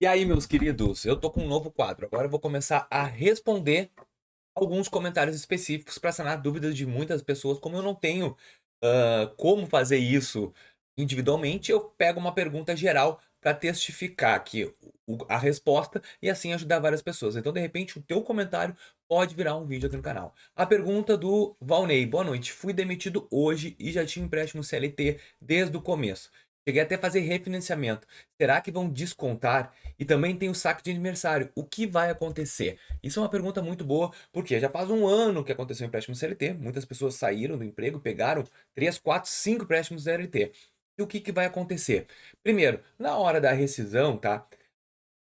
E aí, meus queridos, eu tô com um novo quadro. Agora eu vou começar a responder alguns comentários específicos para sanar dúvidas de muitas pessoas. Como eu não tenho como fazer isso individualmente, eu pego uma pergunta geral para testificar aqui a resposta e assim ajudar várias pessoas. Então, de repente, o teu comentário pode virar um vídeo aqui no canal. A pergunta do Valnei. Boa noite. Fui demitido hoje e já tinha empréstimo CLT desde o começo. Cheguei até a fazer refinanciamento. Será que vão descontar? E também tem o saque de aniversário. O que vai acontecer? Isso é uma pergunta muito boa, porque já faz um ano que aconteceu o empréstimo CLT. Muitas pessoas saíram do emprego, pegaram 3, 4, 5 empréstimos CLT. E o que vai acontecer? Primeiro, na hora da rescisão, tá?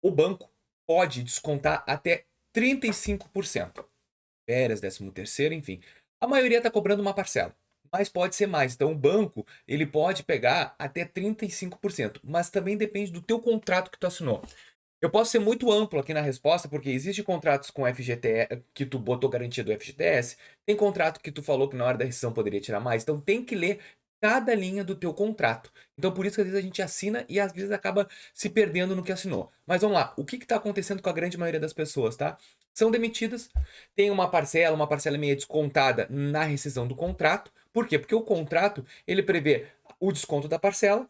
O banco pode descontar até 35%. Férias, 13º, enfim. A maioria está cobrando uma parcela, mas pode ser mais. Então o banco, ele pode pegar até 35%, mas também depende do teu contrato que tu assinou. Eu posso ser muito amplo aqui na resposta, porque existem contratos com FGTS que tu botou garantia do FGTS, tem contrato que tu falou que na hora da rescisão poderia tirar mais, então tem que ler cada linha do teu contrato. Então por isso que às vezes a gente assina e às vezes acaba se perdendo no que assinou. Mas vamos lá, o que está acontecendo com a grande maioria das pessoas, tá? São demitidas, tem uma parcela meia descontada na rescisão do contrato. Por quê? Porque o contrato, ele prevê o desconto da parcela,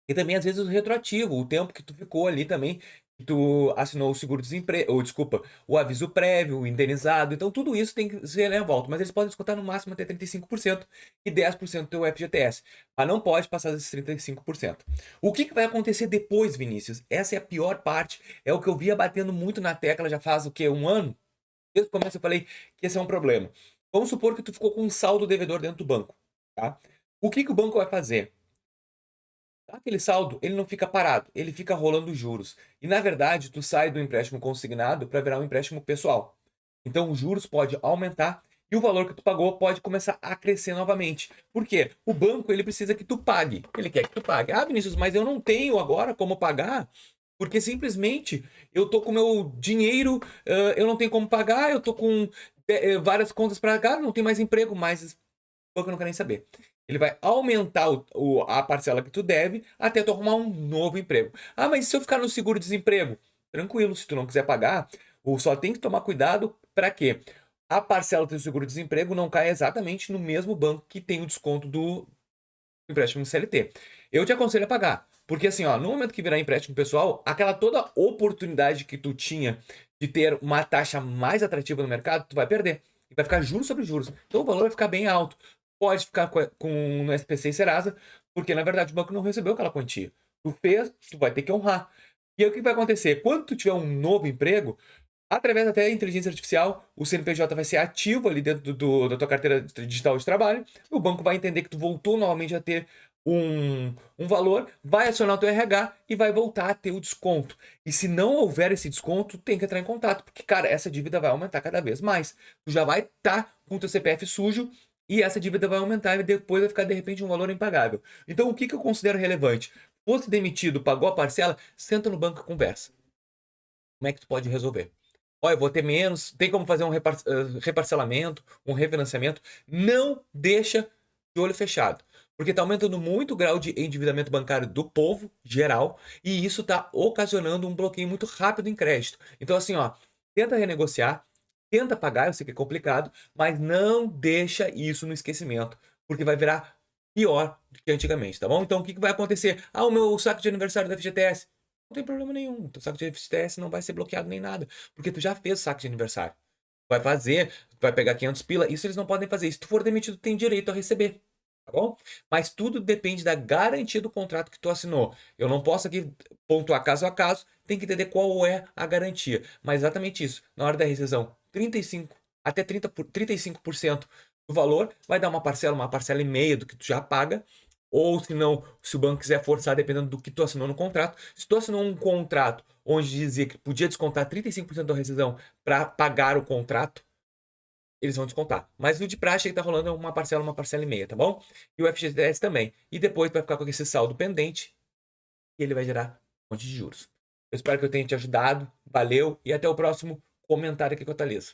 e também, às vezes, o retroativo, o tempo que tu ficou ali também, que tu assinou o seguro-desemprego, ou desculpa, o aviso prévio, o indenizado. Então, tudo isso tem que ser levado à volta. Mas eles podem descontar no máximo até 35% e 10% do teu FGTS. Mas não pode passar desses 35%. O que vai acontecer depois, Vinícius? Essa é a pior parte. É o que eu via batendo muito na tecla já faz o quê? Um ano? Desde o começo eu falei que esse é um problema. Vamos supor que tu ficou com um saldo devedor dentro do banco, tá? O que o banco vai fazer? Aquele saldo, ele não fica parado, ele fica rolando juros. E na verdade, tu sai do empréstimo consignado para virar um empréstimo pessoal. Então, os juros pode aumentar e o valor que tu pagou pode começar a crescer novamente. Por quê? O banco, ele precisa que tu pague. Ele quer que tu pague. Ah, Vinícius, mas eu não tenho agora como pagar, porque simplesmente eu tô com meu dinheiro, eu não tenho como pagar, eu tô com várias contas para pagar, não tenho mais emprego, mas o banco não quer nem saber. Ele vai aumentar a parcela que tu deve até tu arrumar um novo emprego. Ah, mas se eu ficar no seguro-desemprego? Tranquilo, se tu não quiser pagar, só tem que tomar cuidado para quê? A parcela do seguro-desemprego não cai exatamente no mesmo banco que tem o desconto do empréstimo CLT. Eu te aconselho a pagar, porque assim, ó, no momento que virar empréstimo pessoal, aquela toda oportunidade que tu tinha de ter uma taxa mais atrativa no mercado, tu vai perder. E vai ficar juros sobre juros. Então o valor vai ficar bem alto. Pode ficar com no SPC e Serasa, porque na verdade o banco não recebeu aquela quantia. Tu fez, tu vai ter que honrar. E aí o que vai acontecer? Quando tu tiver um novo emprego, através até da inteligência artificial, o CNPJ vai ser ativo ali dentro da tua carteira digital de trabalho. O banco vai entender que tu voltou novamente a ter um valor, vai acionar o teu RH e vai voltar a ter o desconto. E se não houver esse desconto, tem que entrar em contato, porque, cara, essa dívida vai aumentar cada vez mais. Tu já vai estar com o teu CPF sujo e essa dívida vai aumentar e depois vai ficar, de repente, um valor impagável. Então, o que eu considero relevante? Fosse demitido, pagou a parcela, senta no banco e conversa. Como é que tu pode resolver? Olha, eu vou ter menos, tem como fazer um reparcelamento, um refinanciamento. Não deixa de olho fechado. Porque está aumentando muito o grau de endividamento bancário do povo geral e isso está ocasionando um bloqueio muito rápido em crédito. Então, assim, ó, tenta renegociar, tenta pagar, eu sei que é complicado, mas não deixa isso no esquecimento, porque vai virar pior do que antigamente, tá bom? Então, o que vai acontecer? Ah, o meu saque de aniversário da FGTS. Não tem problema nenhum. Teu saco de FGTS não vai ser bloqueado nem nada. Porque tu já fez o saco de aniversário. Vai fazer, vai pegar 500 pila. Isso eles não podem fazer. Se tu for demitido, tem direito a receber. Tá bom? Mas tudo depende da garantia do contrato que tu assinou. Eu não posso aqui pontuar caso a caso. Tem que entender qual é a garantia. Mas exatamente isso. Na hora da rescisão, 35 até 35% do valor vai dar uma parcela e meia do que tu já paga. Ou se não, se o banco quiser forçar, dependendo do que tu assinou no contrato. Se tu assinou um contrato onde dizia que podia descontar 35% da rescisão para pagar o contrato, eles vão descontar. Mas o de praxe que tá rolando é uma parcela e meia, tá bom? E o FGTS também. E depois vai ficar com esse saldo pendente e ele vai gerar um monte de juros. Eu espero que eu tenha te ajudado. Valeu e até o próximo comentário aqui com a Thalisa.